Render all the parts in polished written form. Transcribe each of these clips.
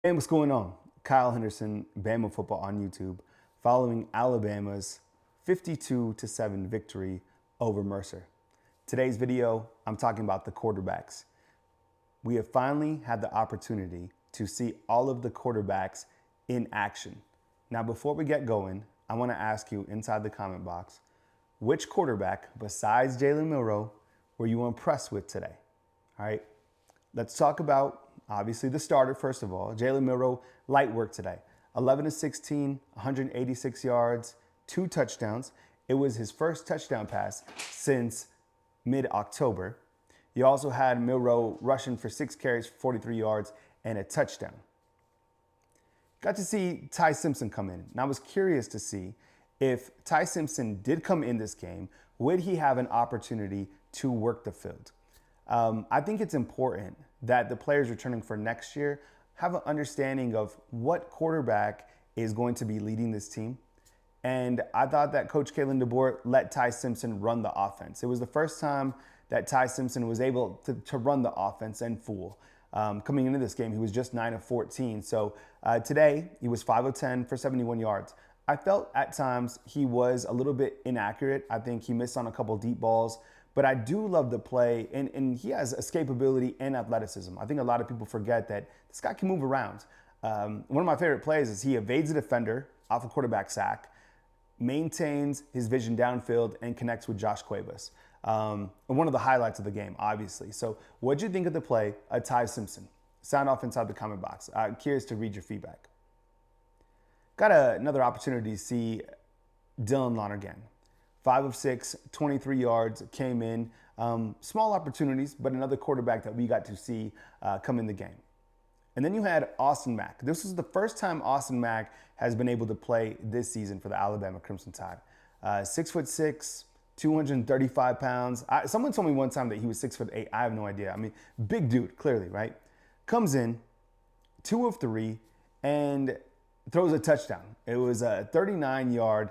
Hey, what's going on? Kyle Henderson, Bama football on YouTube, following Alabama's 52-7 victory over Mercer. Today's video, I'm talking about the quarterbacks. We have finally had the opportunity to see all of the quarterbacks in action. Now, before we get going, I want to ask you inside the comment box, which quarterback besides Jalen Milroe were you impressed with today? All right, let's talk about obviously the starter first of all. Jalen Milroe, light work today. 11 of 16, 186 yards, 2 touchdowns. It was his first touchdown pass since mid-October. You also had Milroe rushing for 6 carries, 43 yards, and a touchdown. Got to see Ty Simpson come in, and I was curious to see if Ty Simpson did come in this game, would he have an opportunity to work the field? I think it's important that the players returning for next year have an understanding of what quarterback is going to be leading this team. And I thought that Coach Kalen DeBoer let Ty Simpson run the offense. It was the first time that Ty Simpson was able to run the offense in full. Coming into this game, he was just 9 of 14. So today, he was 5 of 10 for 71 yards. I felt at times he was a little bit inaccurate. I think he missed on a couple deep balls. But I do love the play, and he has escapability and athleticism. I think a lot of people forget that this guy can move around. One of my favorite plays is he evades a defender off a quarterback sack, maintains his vision downfield, and connects with Josh Cuevas. One of the highlights of the game, obviously. So what'd you think of the play of Ty Simpson? Sound off inside the comment box. I'm curious to read your feedback. Got another opportunity to see Dylan Lonergan. 5 of 6, 23 yards, came in. Small opportunities, but another quarterback that we got to see come in the game. And then you had Austin Mack. This was the first time Austin Mack has been able to play this season for the Alabama Crimson Tide. 6'6", 235 pounds. Someone told me one time that he was 6'8". I have no idea. I mean, big dude, clearly, right? Comes in, 2 of 3, and throws a touchdown. It was a 39-yard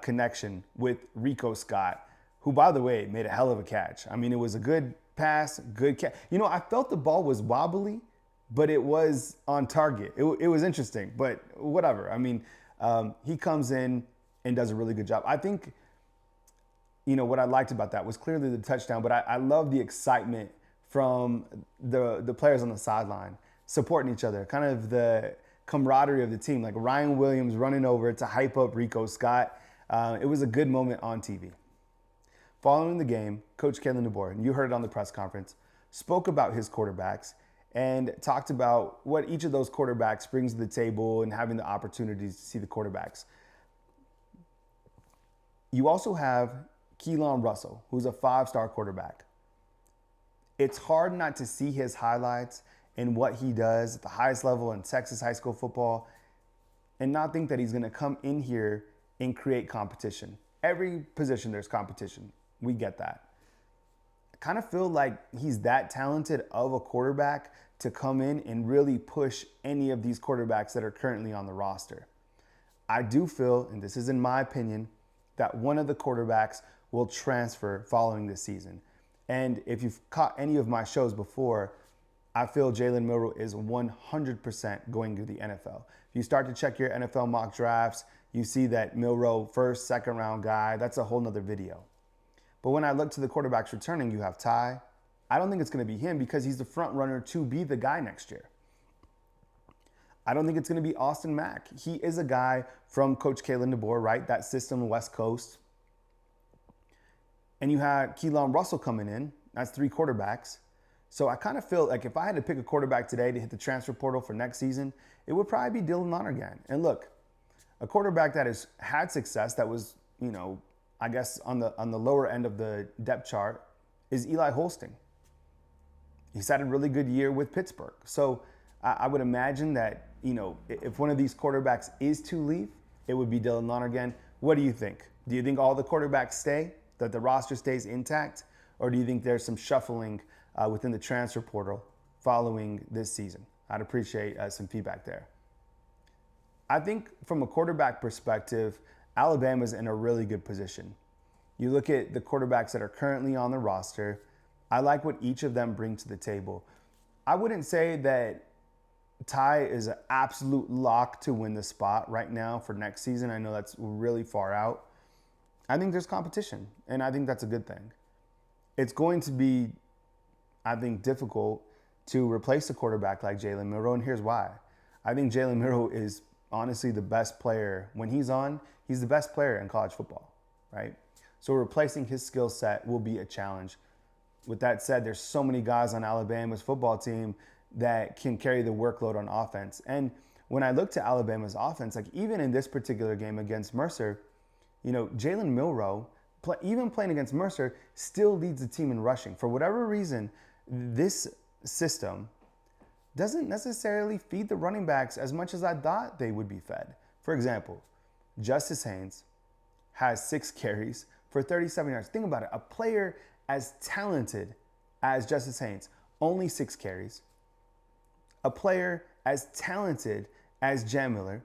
connection with Rico Scott, who, by the way, made a hell of a catch. I mean, it was a good pass, good catch. You know, I felt the ball was wobbly, but it was on target. It was interesting, but whatever. I mean, he comes in and does a really good job. I think, you know, what I liked about that was clearly the touchdown, but I love the excitement from the players on the sideline supporting each other, kind of the camaraderie of the team, like Ryan Williams running over to hype up Rico Scott. It was a good moment on TV. Following the game, Coach Kalen DeBoer, and you heard it on the press conference, spoke about his quarterbacks and talked about what each of those quarterbacks brings to the table and having the opportunities to see the quarterbacks. You also have Keelan Russell, who's a 5-star quarterback. It's hard not to see his highlights and what he does at the highest level in Texas high school football and not think that he's going to come in here and create competition. Every position there's competition. We get that. I kind of feel like he's that talented of a quarterback to come in and really push any of these quarterbacks that are currently on the roster. I do feel, and this is in my opinion, that one of the quarterbacks will transfer following this season. And if you've caught any of my shows before, I feel Jalen Milroe is 100% going to the NFL. If you start to check your NFL mock drafts, you see that Milroe, first, second round guy, that's a whole nother video. But when I look to the quarterbacks returning, you have Ty. I don't think it's going to be him because he's the front runner to be the guy next year. I don't think it's going to be Austin Mack. He is a guy from Coach Kalen DeBoer, right? That system, West Coast. And you had Keelan Russell coming in. That's 3 quarterbacks. So I kind of feel like if I had to pick a quarterback today to hit the transfer portal for next season, it would probably be Dylan Lonergan. And look, a quarterback that has had success that was, you know, I guess on the lower end of the depth chart is Eli Holsting. He's had a really good year with Pittsburgh. So I would imagine that, you know, if one of these quarterbacks is to leave, it would be Dylan Lonergan. What do you think? Do you think all the quarterbacks stay, that the roster stays intact? Or do you think there's some shuffling within the transfer portal following this season? I'd appreciate some feedback there. I think from a quarterback perspective, Alabama's in a really good position. You look at the quarterbacks that are currently on the roster. I like what each of them bring to the table. I wouldn't say that Ty is an absolute lock to win the spot right now for next season. I know that's really far out. I think there's competition, and I think that's a good thing. It's going to be, I think, difficult to replace a quarterback like Jalen Milroe, and here's why. I think Jalen Milroe is honestly the best player. When he's on, he's the best player in college football, right? So replacing his skill set will be a challenge. With that said, there's so many guys on Alabama's football team that can carry the workload on offense. And when I look to Alabama's offense, like even in this particular game against Mercer, you know, Jalen Milroe, even playing against Mercer, still leads the team in rushing. For whatever reason, this system doesn't necessarily feed the running backs as much as I thought they would be fed. For example, Justice Haynes has 6 carries for 37 yards. Think about it. A player as talented as Justice Haynes, only 6 carries. A player as talented as Jam Miller,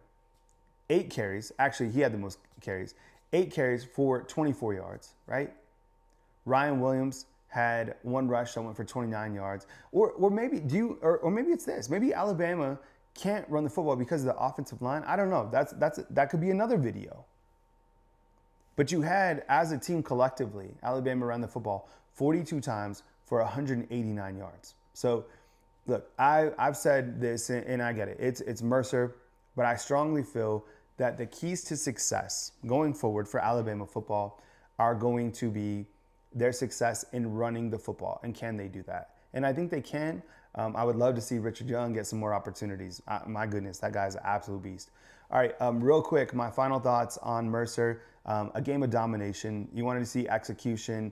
8 carries. Actually, he had the most carries. 8 carries for 24 yards, right? Ryan Williams had 1 rush that went for 29 yards. Or maybe maybe it's this. Maybe Alabama can't run the football because of the offensive line. I don't know. That could be another video. But you had, as a team collectively, Alabama ran the football 42 times for 189 yards. So, look, I've said this, and I get it. It's Mercer, but I strongly feel that the keys to success going forward for Alabama football are going to be their success in running the football. And can they do that? And I think they can. I would love to see Richard Young get some more opportunities. My goodness, that guy's an absolute beast. All right, real quick, my final thoughts on Mercer. A game of domination. You wanted to see execution.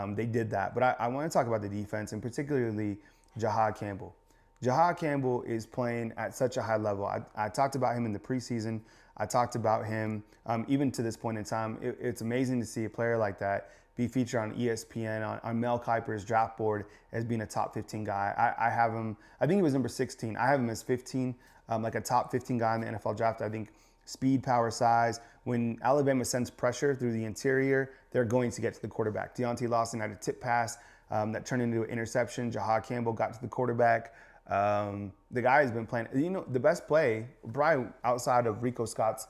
They did that. But I want to talk about the defense, and particularly Jahad Campbell. Jahad Campbell is playing at such a high level. I talked about him in the preseason. I talked about him even to this point in time. It's amazing to see a player like that be featured on ESPN, on Mel Kiper's draft board as being a top 15 guy. I have him, I think he was number 16. I have him as 15, like a top 15 guy in the NFL draft. I think speed, power, size. When Alabama sends pressure through the interior, they're going to get to the quarterback. Deontay Lawson had a tip pass that turned into an interception. Jahad Campbell got to the quarterback. The guy has been playing, you know, the best play, probably outside of Rico Scott's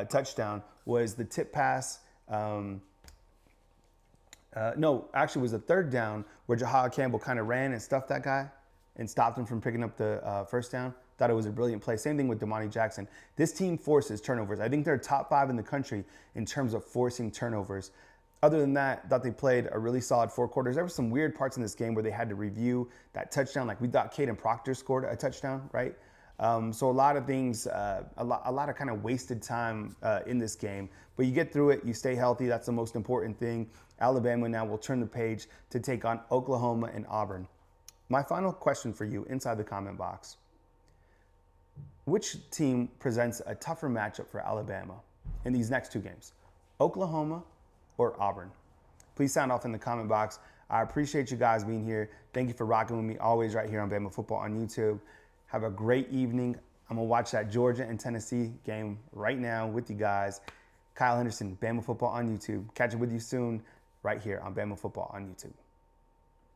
touchdown, was the tip pass. No, actually it was a 3rd down where Jahad Campbell kind of ran and stuffed that guy and stopped him from picking up the first down. Thought it was a brilliant play. Same thing with Damani Jackson. This team forces turnovers. I think they're top 5 in the country in terms of forcing turnovers. Other than that, thought they played a really solid 4 quarters. There were some weird parts in this game where they had to review that touchdown. Like we thought Caden Proctor scored a touchdown, right? So a lot of things, a lot of kind of wasted time in this game. But you get through it, you stay healthy. That's the most important thing. Alabama now will turn the page to take on Oklahoma and Auburn. My final question for you inside the comment box. Which team presents a tougher matchup for Alabama in these next 2 games? Oklahoma or Auburn? Please sound off in the comment box. I appreciate you guys being here. Thank you for rocking with me always right here on Bama Football on YouTube. Have a great evening. I'm going to watch that Georgia and Tennessee game right now with you guys. Kyle Henderson, Bama Football on YouTube. Catch up with you soon right here on Bama Football on YouTube.